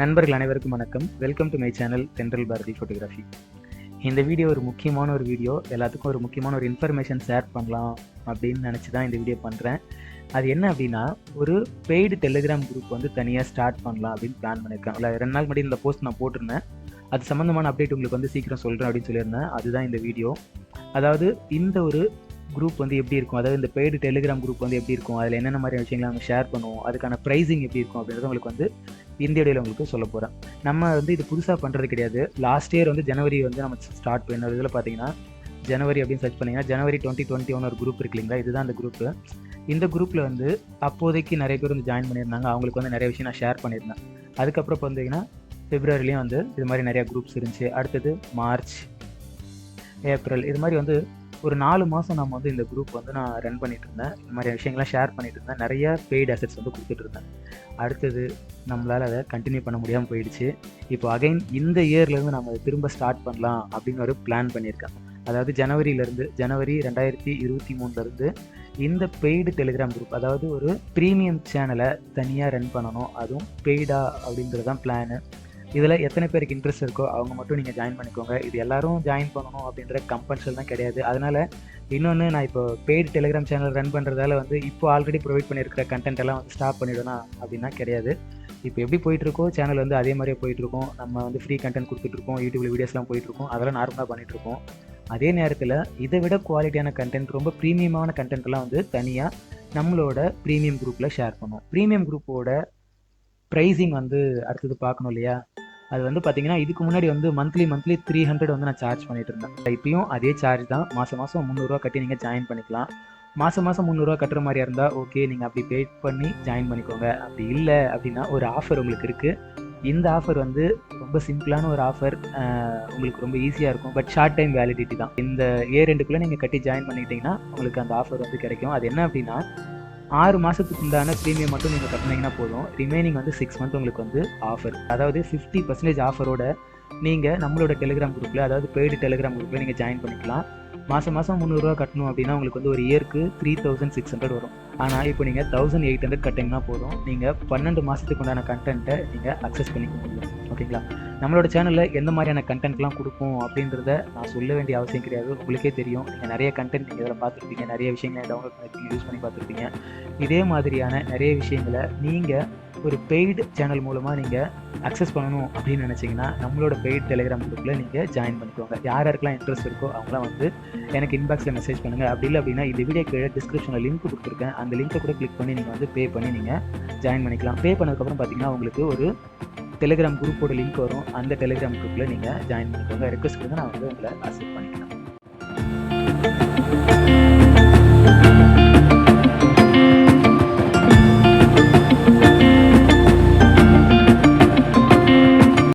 நண்பர்கள் அனைவருக்கும் வணக்கம். வெல்கம் டு மை சேனல் தென்றல் பாரதி ஃபோட்டோகிராஃபி. இந்த வீடியோ ஒரு முக்கியமான வீடியோ. எல்லாத்துக்கும் ஒரு முக்கியமான இன்ஃபர்மேஷன் ஷேர் பண்ணலாம் அப்படின்னு நினச்சி தான் இந்த வீடியோ பண்ணுறேன். அது என்ன அப்படின்னா, ஒரு பெய்டு டெலிகிராம் குரூப் தனியாக ஸ்டார்ட் பண்ணலாம் அப்படின்னு பிளான் பண்ணியிருக்கேன். 2 நாள் முன்னாடி இந்த போஸ்ட் நான் போட்டிருந்தேன். அது சம்மந்தமான அப்டேட் உங்களுக்கு சீக்கிரம் சொல்கிறேன் அப்படின்னு சொல்லியிருந்தேன். அதுதான் இந்த வீடியோ. அதாவது இந்த ஒரு குரூப் எப்படி இருக்கும், அதாவது இந்த பெய்டு டெலிகிராம் குரூப் எப்படி இருக்கும், அதில் என்னென்ன மாதிரி விஷயங்களை நம்ம ஷேர் பண்ணுவோம், அதுக்கான ப்ரைஸிங் எப்படி இருக்கும் அப்படின்றத உங்களுக்கு இந்த வீடியோவில் உங்களுக்கு சொல்ல போகிறேன். நம்ம இது புதுசாக பண்ணுறது கிடையாது. லாஸ்ட் இயர் ஜனவரி நம்ம ஸ்டார்ட் பண்ண இதில் பார்த்தீங்கன்னா, ஜனவரி அப்படின்னு சர்ச் பண்ணிங்கன்னா ஜனவரி 2021 ஒரு குரூப் இருக்கு இல்லைங்களா, இதுதான் அந்த குரூப்பு. இந்த குரூப்பில் அப்போதைக்கு நிறைய பேர் ஜாயின் பண்ணியிருந்தாங்க. அவங்களுக்கு நிறைய விஷயம் நான் ஷேர் பண்ணியிருந்தேன். அதுக்கப்புறம் பார்த்தீங்கன்னா பிப்ரவரிலையும் இது மாதிரி நிறையா குரூப்ஸ் இருந்துச்சு. அடுத்தது மார்ச், ஏப்ரல், இது மாதிரி ஒரு 4 மாதம் நம்ம இந்த குரூப் நான் ரன் பண்ணிட்டு இருந்தேன். இந்த மாதிரி விஷயங்கள்லாம் ஷேர் பண்ணிட்டு இருந்தேன். நிறைய பெய்டு அசெட்ஸ் கொடுத்துட்டு இருந்தேன். அடுத்தது நம்மளால் அதை கண்டினியூ பண்ண முடியாமல் போயிடுச்சு. இப்போ அகைன் இந்த இயர்லேருந்து நம்ம திரும்ப ஸ்டார்ட் பண்ணலாம் அப்படின்னு ஒரு பிளான் பண்ணியிருக்கேன். அதாவது ஜனவரி 2023 இந்த பெய்டு டெலிகிராம் குரூப், அதாவது ஒரு ப்ரீமியம் சேனலை தனியாக ரன் பண்ணணும், அதுவும் பெய்டா அப்படின்றது தான் பிளானு. இதில் எத்தனை பேருக்கு இன்ட்ரெஸ்ட் இருக்கோ அவங்க மட்டும் நீங்கள் ஜாயின் பண்ணிக்கோங்க. இது எல்லோரும் ஜாயின் பண்ணணும் அப்படின்ற கம்பல்ஷன் தான் கிடையாது. அதனால் இன்னொன்று, நான் இப்போ பெய்டு டெலிகிராம் சேனல் ரன் பண்ணுறதால இப்போ ஆல்ரெடி ப்ரொவைட் பண்ணியிருக்கிற கண்டென்ட் எல்லாம் ஸ்டாப் பண்ணிவிடணும் அப்படின்னா கிடையாது. இப்போ எப்படி போயிட்டுருக்கோ சேனல் அதே மாதிரியே போயிட்டுருக்கோம். நம்ம ஃப்ரீ கண்டென்ட் கொடுத்துட்ருக்கோம், யூடியூப்பில் வீடியோஸ்லாம் போயிட்டுருக்கோம். அதெல்லாம் நார்மலாக பண்ணிகிட்ருக்கோம். அதே நேரத்தில் இதை விட குவாலிட்டியான கண்டென்ட், ரொம்ப ப்ரீமியமான கண்டென்ட்லாம் தனியாக நம்மளோட ப்ரீமியம் குரூப்பில் ஷேர் பண்ணுவோம். ப்ரீமியம் குரூப்போட ப்ரைஸிங் அடுத்தது பார்க்கணும் இல்லையா. அது பார்த்தீங்கன்னா, இதுக்கு முன்னாடி மந்த்லி 300 நான் சார்ஜ் பண்ணிட்டு இருந்தேன். இப்பயும் அதே சார்ஜ் தான். மாதம் 300 கட்டி நீங்கள் ஜாயின் பண்ணிக்கலாம். மாதம் 300 கட்டுற மாதிரியா இருந்தால் ஓகே, நீங்கள் அப்படி பே பண்ணி ஜாயின் பண்ணிக்கோங்க. அப்படி இல்லை அப்படின்னா ஒரு ஆஃபர் உங்களுக்கு இருக்குது. இந்த ஆஃபர் ரொம்ப சிம்பிளான ஒரு ஆஃபர். உங்களுக்கு ரொம்ப ஈஸியாக இருக்கும். பட் ஷார்ட் டைம் வேலிடிட்டி தான். இந்த இயர் எண்டுக்குள்ளே நீங்கள் கட்டி ஜாயின் பண்ணிக்கிட்டிங்கன்னா உங்களுக்கு அந்த ஆஃபர் கிடைக்கும். அது என்ன அப்படின்னா, 6 மாதத்துக்கு உண்டான ப்ரீமியம் மட்டும் நீங்கள் கட்டினீங்கன்னா போதும். ரிமைனிங் 6 மந்த் உங்களுக்கு ஆஃபர். அதாவது 50% ஆஃபரோட நீங்கள் நம்மளோட டெலிகிராம் குரூப்பில், அதாவது பெய்டு டெலிகிராம் குரூப்பில் நீங்கள் ஜாயின் பண்ணிக்கலாம். மாதம் 300 கட்டணும் அப்படின்னா உங்களுக்கு ஒரு இயருக்கு 3600 வரும். ஆனால் இப்போ நீங்கள் 1800 கட்டிங்கன்னா போதும். நீங்கள் 12 மாதத்துக்கு உண்டான கண்டென்ட்டை நீங்கள் அக்சஸ் பண்ணிக்க முடியும். ஓகேங்களா. நம்மளோட சேனலில் எந்த மாதிரியான கண்டென்ட்லாம் கொடுப்போம் அப்படின்றத நான் சொல்ல வேண்டிய அவசியம் கிடையாது. உங்களுக்கே தெரியும். நீங்கள் நிறைய கண்டென்ட் நீங்கள் இதில் பார்த்துருப்பீங்க, நிறைய விஷயங்களை டவுன்லோட் பண்ணி யூஸ் பண்ணி பார்த்துருப்பீங்க. இதே மாதிரியான நிறைய விஷயங்களை நீங்கள் ஒரு பெய்டு சேனல் மூலமாக நீங்கள் அக்சஸ் பண்ணணும் அப்படின்னு நினச்சிங்கன்னா நம்மளோட பெய்டு டெலிகிராம் குரூப்பில் நீங்கள் ஜாயின் பண்ணிக்கோங்க. யாருக்கெல்லாம் இன்ட்ரெஸ்ட் இருக்கோ அவங்களாம் எனக்கு இன்பாக்ஸில் மெசேஜ் பண்ணுங்கள். அப்படி இல்லை அப்படின்னா இந்த வீடியோ கீழே டிஸ்கிரிப்ஷனில் லிங்க் கொடுத்துருக்கேன். அந்த லிங்க்கை கூட கிளிக் பண்ணி நீங்கள் பே பண்ணி நீங்கள் ஜாயின் பண்ணிக்கலாம். பே பண்ணதுக்கப்புறம் பார்த்தீங்கன்னா உங்களுக்கு ஒரு டெலிகிராம் குரூப்போட லிங்க் வரும். அந்த டெலிகிராம் குரூப்பில் நீங்கள் ஜாயின் பண்ணிக்கோங்க. ரெக்வஸ்ட் கொடுங்க, நான் உங்களை அக்செப்ட் பண்ணிக்கிறேன்.